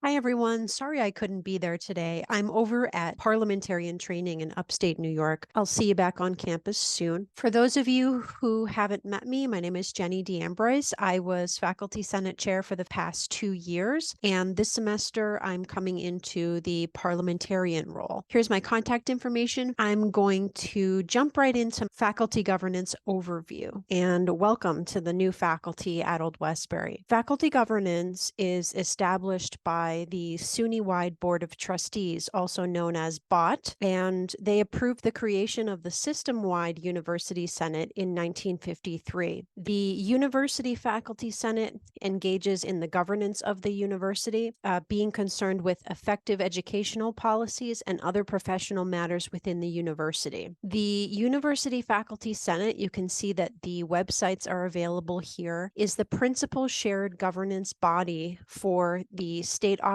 Hi, everyone. Sorry I couldn't be there today. I'm over at parliamentarian training in upstate New York. I'll see you back on campus soon. For those of you who haven't met me, my name is Jenny D'Ambroise. I was faculty senate chair for the past 2 years, and this semester I'm coming into the parliamentarian role. Here's my contact information. I'm going to jump right into faculty governance overview, and welcome to the new faculty at Old Westbury. Faculty governance is established by the SUNY-wide Board of Trustees, also known as BOT, and they approved the creation of the system-wide University Senate in 1953. The University Faculty Senate engages in the governance of the university, being concerned with effective educational policies and other professional matters within the university. The University Faculty Senate, you can see that the websites are available here, is the principal shared governance body for the state-operated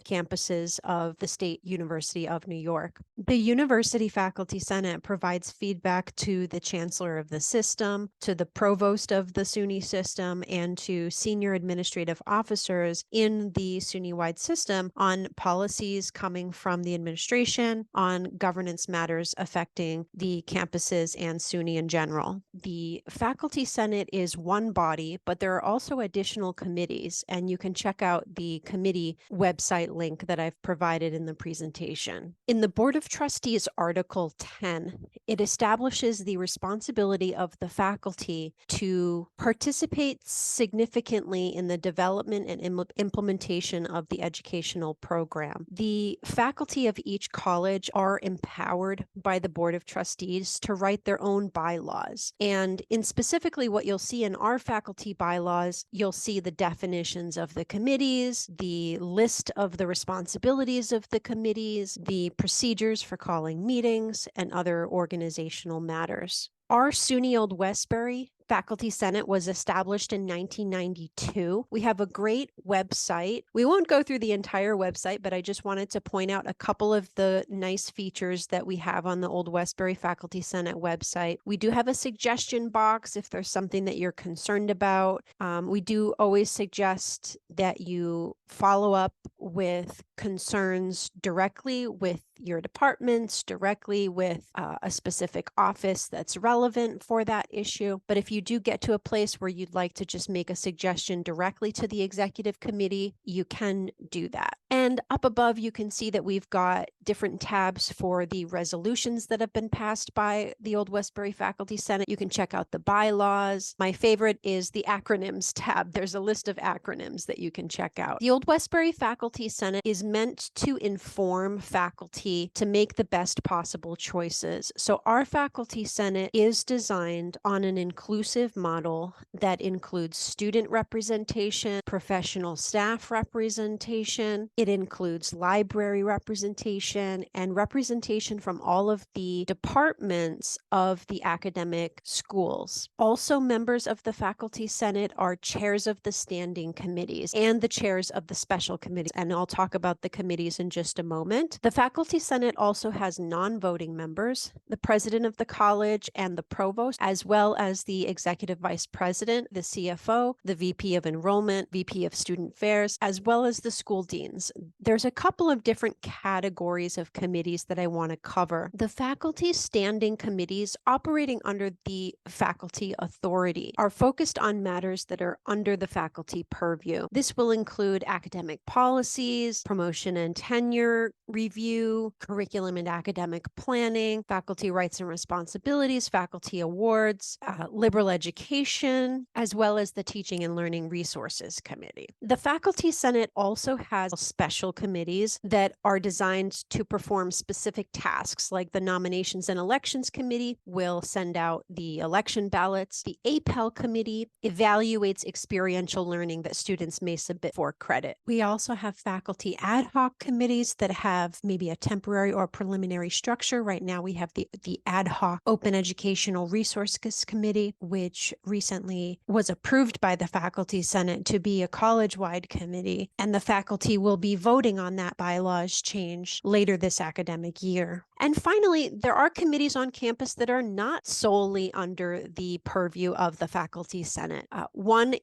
campuses of the State University of New York. The University Faculty Senate provides feedback to the chancellor of the system, to the provost of the SUNY system, and to senior administrative officers in the SUNY-wide system on policies coming from the administration, on governance matters affecting the campuses and SUNY in general. The Faculty Senate is one body, but there are also additional committees, and you can check out the committee website link that I've provided in the presentation. In the Board of Trustees Article 10, it establishes the responsibility of the faculty to participate significantly in the development and implementation of the educational program. The faculty of each college are empowered by the Board of Trustees to write their own bylaws. And in specifically what you'll see in our faculty bylaws, you'll see the definitions of the committees, the list of the responsibilities of the committees, the procedures for calling meetings, and other organizational matters. Our SUNY Old Westbury Faculty Senate was established in 1992. We have a great website. We won't go through the entire website, but I just wanted to point out a couple of the nice features that we have on the Old Westbury Faculty Senate website. We do have a suggestion box if there's something that you're concerned about. We do always suggest that you follow up with concerns directly with your departments, directly with a specific office that's relevant for that issue. But if you do get to a place where you'd like to just make a suggestion directly to the executive committee, you can do that. And up above, you can see that we've got different tabs for the resolutions that have been passed by the Old Westbury Faculty Senate. You can check out the bylaws. My favorite is the acronyms tab. There's a list of acronyms that you can check out. The Old Westbury Faculty Senate is meant to inform faculty to make the best possible choices. So our Faculty Senate is designed on an inclusive model that includes student representation, professional staff representation. It includes library representation and representation from all of the departments of the academic schools. Also, members of the Faculty Senate are chairs of the standing committees and the chairs of the special committees, and I'll talk about the committees in just a moment. The Faculty Senate also has non-voting members, the president of the college and the provost, as well as the executive vice president, the CFO, the VP of enrollment, VP of student affairs, as well as the school deans. There's a couple of different categories of committees that I want to cover. The faculty standing committees operating under the faculty authority are focused on matters that are under the faculty purview. This will include academic policies, promotion and tenure review, curriculum and academic planning, faculty rights and responsibilities, faculty awards, liberal education, as well as the Teaching and Learning Resources Committee. The Faculty Senate also has special committees that are designed to perform specific tasks, like the Nominations and Elections Committee will send out the election ballots. The APEL Committee evaluates experiential learning that students may submit for credit. We also have faculty ad hoc committees that have maybe a temporary or preliminary structure. Right now we have the ad hoc Open Educational Resources Committee, which recently was approved by the Faculty Senate to be a college-wide committee, and the faculty will be voting on that bylaws change later this academic year. And finally, there are committees on campus that are not solely under the purview of the Faculty Senate. One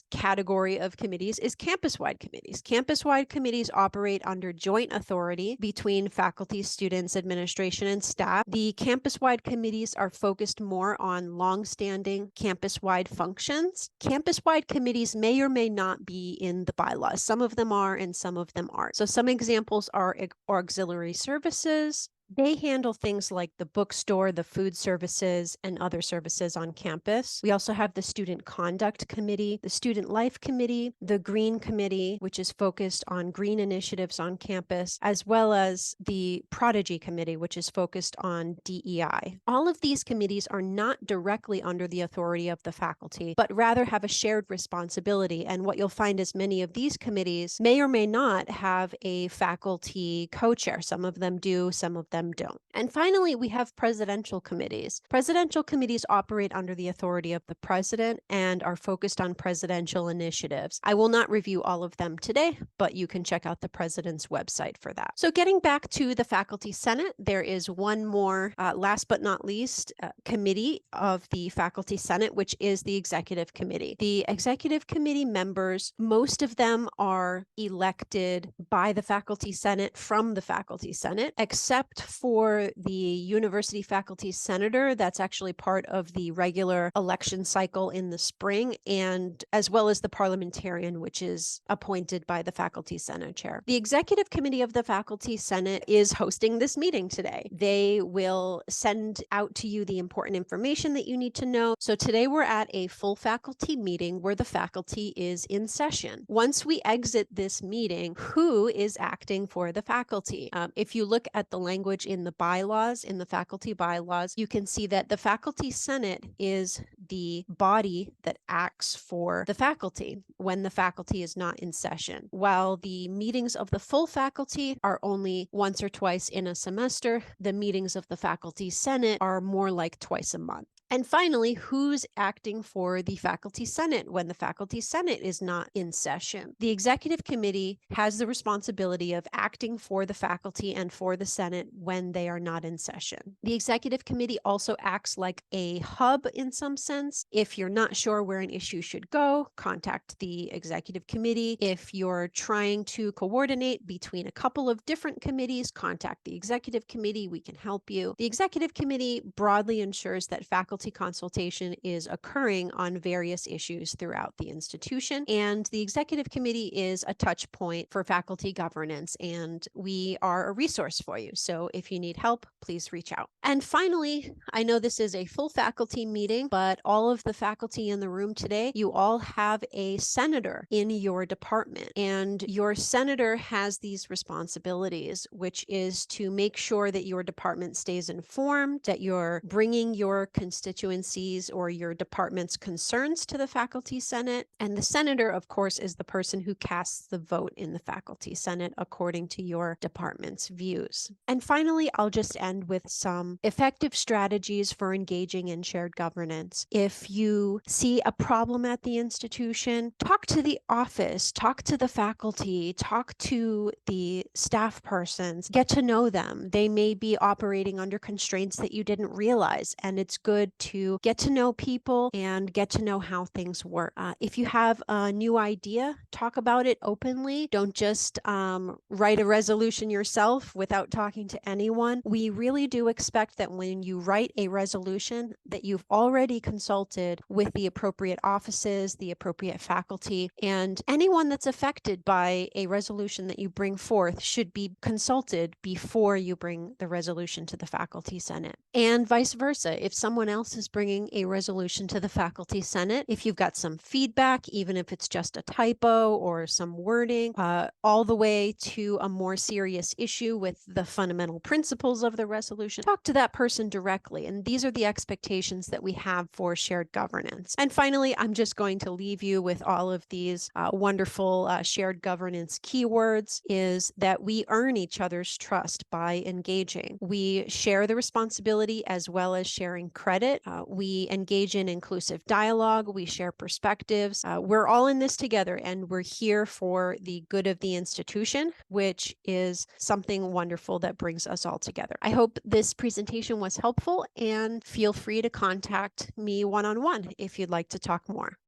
category of committees is campus-wide committees. Campus-wide committees operate under joint authority between faculty, students, administration, and staff. The campus-wide committees are focused more on long-standing campus-wide functions. Campus-wide committees may or may not be in the bylaws. Some of them are and some of them aren't. So some examples are auxiliary services. They handle things like the bookstore, the food services, and other services on campus. We also have the Student Conduct Committee, the Student Life Committee, the Green Committee, which is focused on green initiatives on campus, as well as the Prodigy Committee, which is focused on DEI. All of these committees are not directly under the authority of the faculty, but rather have a shared responsibility. And what you'll find is many of these committees may or may not have a faculty co-chair. Some of them do, some of them don't. And finally, we have presidential committees. Presidential committees operate under the authority of the president and are focused on presidential initiatives. I will not review all of them today, but you can check out the president's website for that. So getting back to the Faculty Senate, there is one more, last but not least, committee of the Faculty Senate, which is the Executive Committee. The Executive Committee members, most of them are elected by the Faculty Senate from the Faculty Senate, except for the University Faculty Senator. That's actually part of the regular election cycle in the spring, and as well as the parliamentarian, which is appointed by the Faculty Senate chair. The Executive Committee of the Faculty Senate is hosting this meeting today. They will send out to you the important information that you need to know. So today we're at a full faculty meeting where the faculty is in session. Once we exit this meeting, who is acting for the faculty? If you look at the language in the bylaws, in the faculty bylaws, you can see that the Faculty Senate is the body that acts for the faculty when the faculty is not in session. While the meetings of the full faculty are only once or twice in a semester, the meetings of the Faculty Senate are more like twice a month. And finally, who's acting for the Faculty Senate when the Faculty Senate is not in session? The Executive Committee has the responsibility of acting for the faculty and for the Senate when they are not in session. The Executive Committee also acts like a hub in some sense. If you're not sure where an issue should go, contact the Executive Committee. If you're trying to coordinate between a couple of different committees, contact the Executive Committee. We can help you. The Executive Committee broadly ensures that faculty consultation is occurring on various issues throughout the institution, and the Executive Committee is a touch point for faculty governance, and we are a resource for you. So if you need help, please reach out. And finally, I know this is a full faculty meeting, but all of the faculty in the room today, you all have a senator in your department, and your senator has these responsibilities, which is to make sure that your department stays informed, that you're bringing your constituencies or your department's concerns to the Faculty Senate. And the senator, of course, is the person who casts the vote in the Faculty Senate according to your department's views. And finally, I'll just end with some effective strategies for engaging in shared governance. If you see a problem at the institution, talk to the office, talk to the faculty, talk to the staff persons, get to know them. They may be operating under constraints that you didn't realize, and it's good to get to know people and get to know how things work. If you have a new idea, talk about it openly. Don't just write a resolution yourself without talking to anyone. We really do expect that when you write a resolution that you've already consulted with the appropriate offices, the appropriate faculty, and anyone that's affected by a resolution that you bring forth should be consulted before you bring the resolution to the Faculty Senate. And vice versa. If someone else else is bringing a resolution to the Faculty Senate. If you've got some feedback, even if it's just a typo or some wording, all the way to a more serious issue with the fundamental principles of the resolution, talk to that person directly. And these are the expectations that we have for shared governance. And finally, I'm just going to leave you with all of these wonderful shared governance keywords, is that we earn each other's trust by engaging. We share the responsibility as well as sharing credit. We engage in inclusive dialogue. We share perspectives. We're all in this together, and we're here for the good of the institution, which is something wonderful that brings us all together. I hope this presentation was helpful, and feel free to contact me one-on-one if you'd like to talk more.